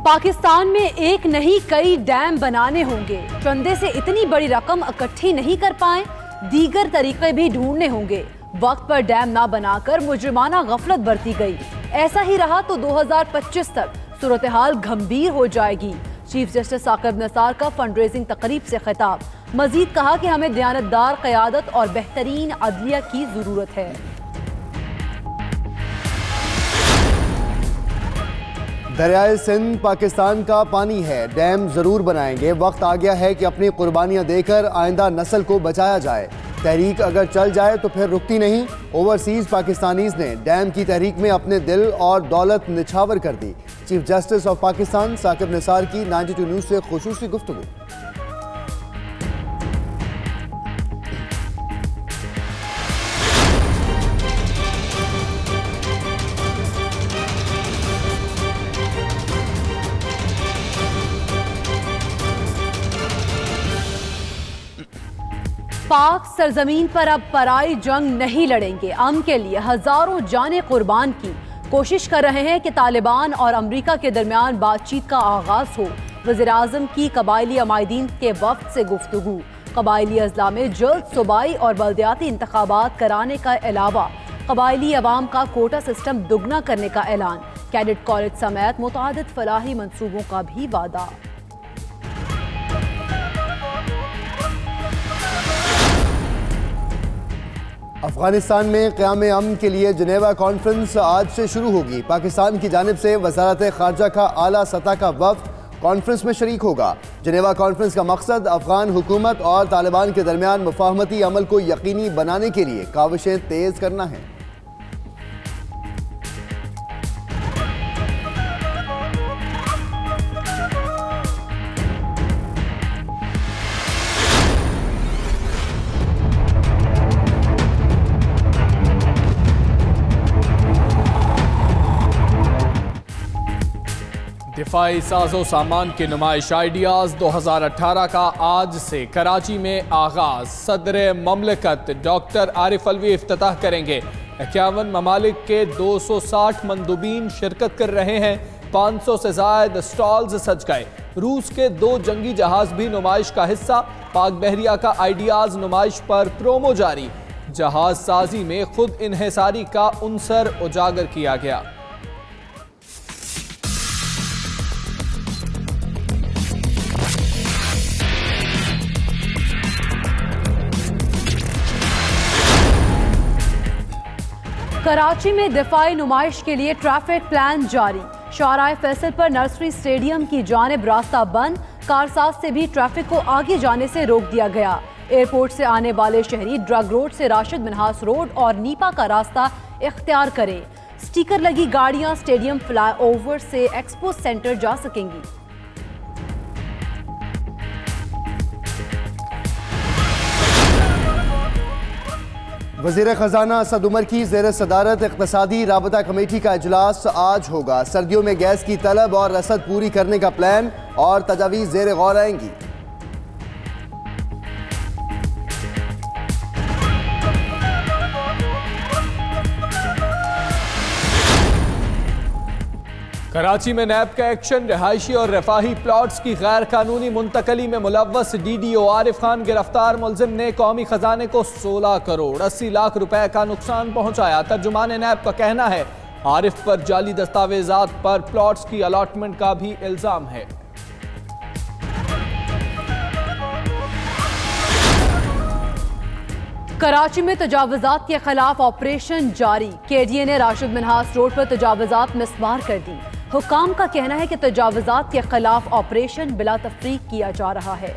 पाकिस्तान में एक नहीं कई डैम बनाने होंगे। चंदे से इतनी बड़ी रकम इकट्ठी नहीं कर पाए, दीगर तरीके भी ढूंढने होंगे। वक्त पर डैम ना बनाकर मुजरिमाना गफलत बरती गई। ऐसा ही रहा तो 2025 तक सूरत हाल गंभीर हो जाएगी। चीफ जस्टिस साकिब निसार का फंड रेजिंग तकरीब से खिताब। मजीद कहा कि हमें दयानतदार क़यादत और बेहतरीन अदलिया की जरूरत है। दरियाए सिंध पाकिस्तान का पानी है, डैम जरूर बनाएंगे। वक्त आ गया है कि अपनी कुर्बानियां देकर आइंदा नस्ल को बचाया जाए। तहरीक अगर चल जाए तो फिर रुकती नहीं। ओवरसीज पाकिस्तानीज ने डैम की तहरीक में अपने दिल और दौलत निछावर कर दी। Chief justice of Pakistan Saqib Nisar की 92 न्यूज से खुसूसी गुफ्तगू। पाक सरजमीन पर अब पराई जंग नहीं लड़ेंगे। अमन के लिए हजारों जानें कुर्बान की। कोशिश कर रहे हैं कि तालिबान और अमरीका के दरमियान बातचीत का आगाज हो। वज़ीर आज़म की कबायली अमायदीन के वफ्द से गुफ्तगू। कबायली अजला में जल्द सूबाई और बल्दियाती इंतखाबात कराने का अलावा कबायली अवाम का कोटा सिस्टम दुगना करने का ऐलान। कैडेट कॉलेज समेत मुतादिद फलाही मंसूबों का भी वादा। अफगानिस्तान में क़याम अमन के लिए जनेवा कॉन्फ्रेंस आज से शुरू होगी। पाकिस्तान की जानिब से वज़ारत ख़ारजा का आला सतह का वफ़द कॉन्फ्रेंस में शरीक होगा। जनेवा कॉन्फ्रेंस का मकसद अफगान हुकूमत और तालिबान के दरमियान मुफाहमती अमल को यकीनी बनाने के लिए काविशें तेज़ करना है। दिफाई साजो सामान की नुमाइश आइडियाज 2018 का आज से कराची में आगाज। सदर ममलकत डॉक्टर आरिफ अलवी इफ्तिताह करेंगे। 51 ममालिक के 260 मंदूबीन शिरकत कर रहे हैं। 500 से ज्यादा स्टॉल्स सज गए। रूस के 2 जंगी जहाज भी नुमाइश का हिस्सा। पाक बहरिया का आइडियाज नुमाइश पर प्रोमो जारी। जहाज साजी में खुद इन्हिसारी का उनसर उजागर किया गया। कराची में दिफाई नुमाइश के लिए ट्रैफिक प्लान जारी। शाहराह फैसल पर नर्सरी स्टेडियम की जानिब रास्ता बंद। कारसाज से भी ट्रैफिक को आगे जाने से रोक दिया गया। एयरपोर्ट से आने वाले शहरी ड्रग रोड से राशिद मिन्हास रोड और नीपा का रास्ता इख्तियार करें। स्टिकर लगी गाड़ियां स्टेडियम फ्लाईओवर से एक्सपो सेंटर जा सकेंगी। वज़ीर ख़जाना असद उमर की ज़ेर सदारत इक़्तिसादी राबता कमेटी का इजलास आज होगा। सर्दियों में गैस की तलब और रसद पूरी करने का प्लान और तजावीज़ ज़ेर गौर आएंगी। कराची में नैब का एक्शन। रिहायशी और रफाही प्लॉट्स की गैर कानूनी मुंतकली में मुलव्वस DDO आरिफ खान गिरफ्तार। मुलजिम ने कौमी खजाने को 16 करोड़ 80 लाख रुपए का नुकसान पहुंचाया। तर्जुमान नैब का कहना है आरिफ पर जाली दस्तावेजात पर प्लॉट्स की अलॉटमेंट का भी इल्जाम है। कराची में तजावुजात के खिलाफ ऑपरेशन जारी। KDA ने राशिद मिन्हास रोड पर तजावुजात मिसमार कर दी। हुकाम का कहना है कि तजावुजात के खिलाफ ऑपरेशन बिला तफरीक किया जा रहा है।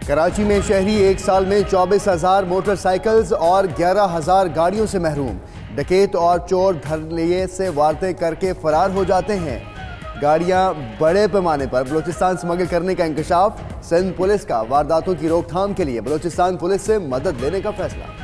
कराची में शहरी एक साल में 24,000 मोटरसाइकिल्स और 11,000 गाड़ियों से महरूम। डकैत और चोर धड़ल्ले से वारते करके फरार हो जाते हैं। गाड़ियां बड़े पैमाने पर बलूचिस्तान स्मगल करने का इंकशाफ। सिंध पुलिस का वारदातों की रोकथाम के लिए बलूचिस्तान पुलिस से मदद लेने का फैसला।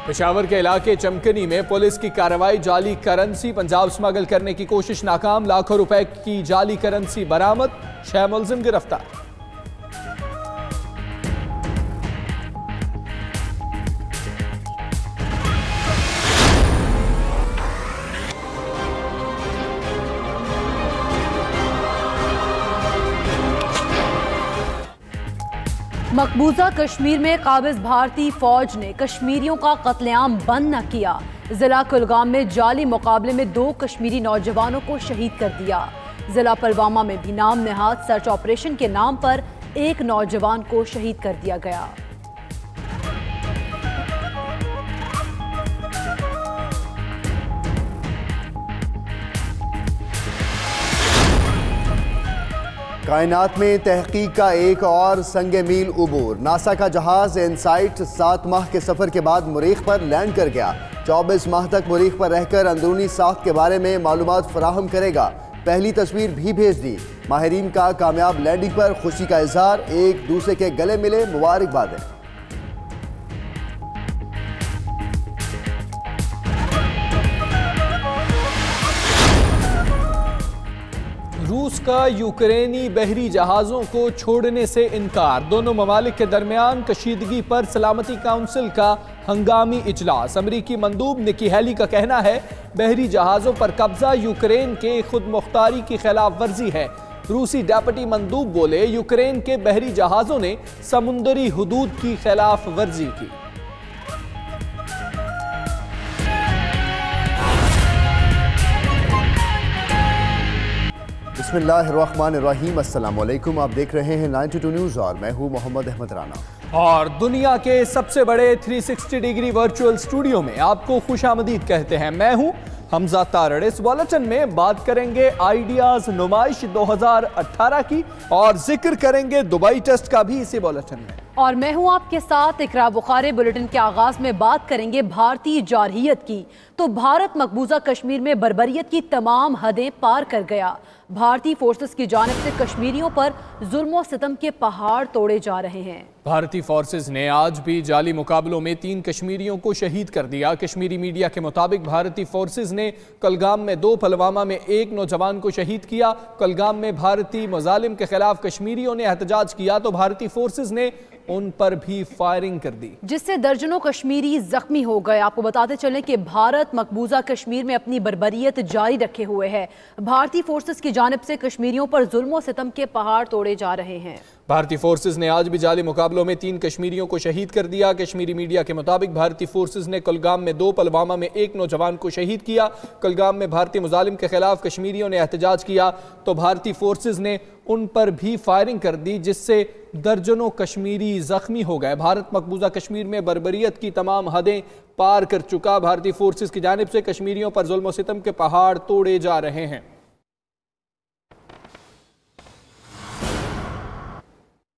पेशावर के इलाके चमकनी में पुलिस की कार्रवाई, जाली करेंसी पंजाब स्मगल करने की कोशिश नाकाम, लाखों रुपए की जाली करेंसी बरामद, 6 मुलजिम गिरफ्तार। मकबूजा कश्मीर में काबिज भारतीय फौज ने कश्मीरियों का कत्लेआम बंद न किया। जिला कुलगाम में जाली मुकाबले में 2 कश्मीरी नौजवानों को शहीद कर दिया। जिला पुलवामा में भी नाम नेहाद सर्च ऑपरेशन के नाम पर एक नौजवान को शहीद कर दिया गया। कायनात में तहकीक का एक और संगे मील उबूर। नासा का जहाज इनसाइट 7 माह के सफर के बाद मरीख पर लैंड कर गया। 24 माह तक मरीख पर रहकर अंदरूनी साख्त के बारे में मालूमात फराहम करेगा। पहली तस्वीर भी भेज दी। माहिरीन का कामयाब लैंडिंग पर खुशी का इजहार, एक दूसरे के गले मिले, मुबारकबाद। रूस का यूक्रेनी बहरी जहाज़ों को छोड़ने से इनकार। दोनों ममालिक के दरमियान कशीदगी पर सलामती काउंसिल का हंगामी इजलास। अमरीकी मंदूब निकी हेली का कहना है बहरी जहाज़ों पर कब्जा यूक्रेन के खुद मुख्तारी की खिलाफ वर्जी है। रूसी डेप्यूटी मंदूब बोले यूक्रेन के बहरी जहाज़ों ने समुंदरी हुदूद की खिलाफ वर्जी की। बिस्मिल्लाहिर्रहमानिर्रहीम, अस्सलाम वालेकुम। आप देख रहे हैं 92 न्यूज़ और मैं हूं मोहम्मद अहमद राना। और दुनिया के सबसे बड़े 360 डिग्री वर्चुअल स्टूडियो में आपको खुशामदीद कहते हैं। मैं हूं हमजा तारड़। इस बुलेटिन में बात करेंगे आइडियाज नुमाइश 2018 की और जिक्र करेंगे दुबई टेस्ट का भी इसी बुलेटिन में। और मैं हूं आपके साथ इकरा बुखारी। बुलेटिन के आगाज में बात करेंगे भारतीय जारहियत की। तो भारत मकबूजा कश्मीर में बर्बरियत की तमाम हदें पार कर गया। भारतीय फोर्सेस की जानिब से कश्मीरियों पर जुल्म और सितम के पहाड़ तोड़े जा रहे हैं। भारतीय फोर्सेस ने आज भी जाली मुकाबलों में 3 कश्मीरियों को शहीद कर दिया। कश्मीरी मीडिया के मुताबिक भारतीय फोर्सेस ने कुलगाम में 2, पुलवामा में 1 नौजवान को शहीद किया। कुलगाम में भारतीय मुजालिम के खिलाफ कश्मीरियों ने एहतजाज किया तो भारतीय फोर्सेस ने उन पर भी फायरिंग कर दी, जिससे दर्जनों कश्मीरी जख्मी हो गए। आपको बताते चलें कि भारत मकबूजा कश्मीर में अपनी बर्बरियत जारी रखे हुए है। भारतीय फोर्सेस की जानिब से कश्मीरियों पर जुल्म और सितम के पहाड़ तोड़े जा रहे हैं। भारतीय फोर्सेस ने आज भी जाली मुकाबलों में 3 कश्मीरियों को शहीद कर दिया। कश्मीरी मीडिया के मुताबिक भारतीय फोर्सेस ने कुलगाम में 2, पुलवामा में 1 नौजवान को शहीद किया। कुलगाम में भारतीय मुजालिम के खिलाफ कश्मीरियों ने एहतजाज किया तो भारतीय फोर्सेस ने उन पर भी फायरिंग कर दी, जिससे दर्जनों कश्मीरी जख्मी हो गए। भारत मकबूजा कश्मीर में बर्बरियत की तमाम हदें पार कर चुका। भारतीय फोर्सेस की जानिब से कश्मीरियों पर जुल्म और सितम के पहाड़ तोड़े जा रहे हैं।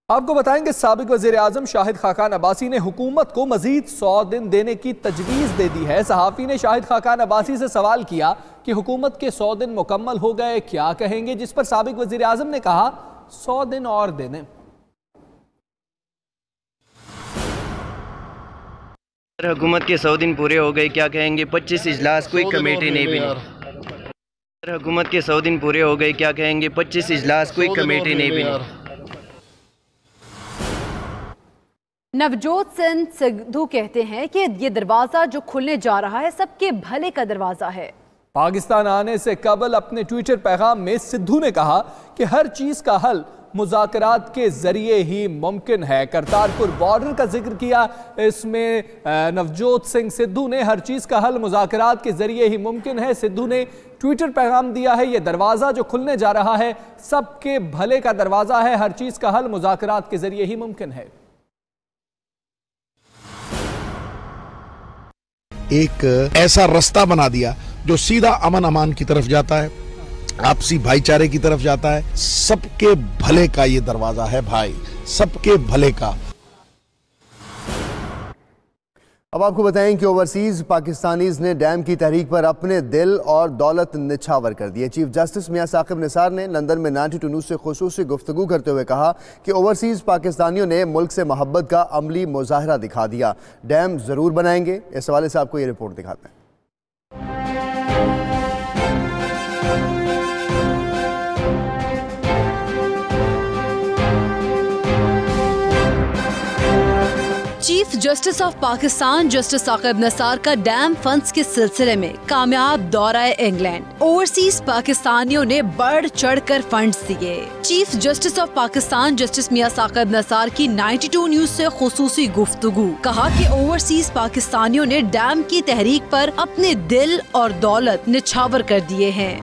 आपको बताएंगे साबिक वजीर आजम शाहिद खाकान अब्बासी ने हुकूमत को मजीद 100 दिन देने की तजवीज़ दे दी है। सहाफ़ी ने शाहिद खाकान अब्बासी से सवाल किया कि हुकूमत के 100 दिन मुकम्मल हो गए, क्या कहेंगे, जिस पर साबिक वजीर आजम ने कहा 100 दिन और दे दें। हुकूमत के 100 दिन पूरे हो गए, क्या कहेंगे, 25 इजलास कोई कमेटी नहीं बनी। हुकूमत के 100 दिन पूरे हो गए, क्या कहेंगे, 25 इजलास कोई कमेटी नहीं बनी। नवजोत सिंह सिद्धू कहते हैं कि ये दरवाजा जो खुलने जा रहा है सबके भले का दरवाजा है। पाकिस्तान आने से कबल अपने ट्विटर पैगाम में सिद्धू ने कहा कि हर चीज का हल मुज़ाकरात के जरिए ही मुमकिन है। करतारपुर बॉर्डर का जिक्र किया, इसमें नवजोत सिंह सिद्धू ने हर चीज का हल मुज़ाकरात के जरिए ही मुमकिन है। सिद्धू ने ट्विटर पैगाम दिया है, ये दरवाजा जो खुलने जा रहा है सबके भले का दरवाजा है, हर चीज का हल मुज़ाकरात के जरिए ही मुमकिन है। एक ऐसा रास्ता बना दिया जो सीधा अमन अमान की तरफ जाता है, आपसी भाईचारे की तरफ जाता है। सबके भले का ये दरवाजा है भाई, सबके भले का। अब आपको बताएं कि ओवरसीज पाकिस्तानीज ने डैम की तहरीक पर अपने दिल और दौलत निछावर कर दिए। चीफ जस्टिस मियां साकिब निसार ने लंदन में 92 न्यूज़ से खुसूसी गुफ्तगू करते हुए कहा कि ओवरसीज पाकिस्तानियों ने मुल्क से मोहब्बत का अमली मुजाहरा दिखा दिया। डैम ज़रूर बनाएंगे। इस हवाले से आपको ये रिपोर्ट दिखाते हैं। Chief justice of Pakistan justice Saqib Nisar का डैम फंड्स के सिलसिले में कामयाब दौरा इंग्लैंड। ओवरसीज पाकिस्तानियों ने बढ़ चढ़ कर फंड्स दिए। Chief justice of Pakistan justice Mian Saqib Nisar की 92 न्यूज़ से खुसूसी गुफ्तगू। कहा कि ओवरसीज पाकिस्तानियों ने डैम की तहरीक पर अपने दिल और दौलत निछावर कर दिए हैं।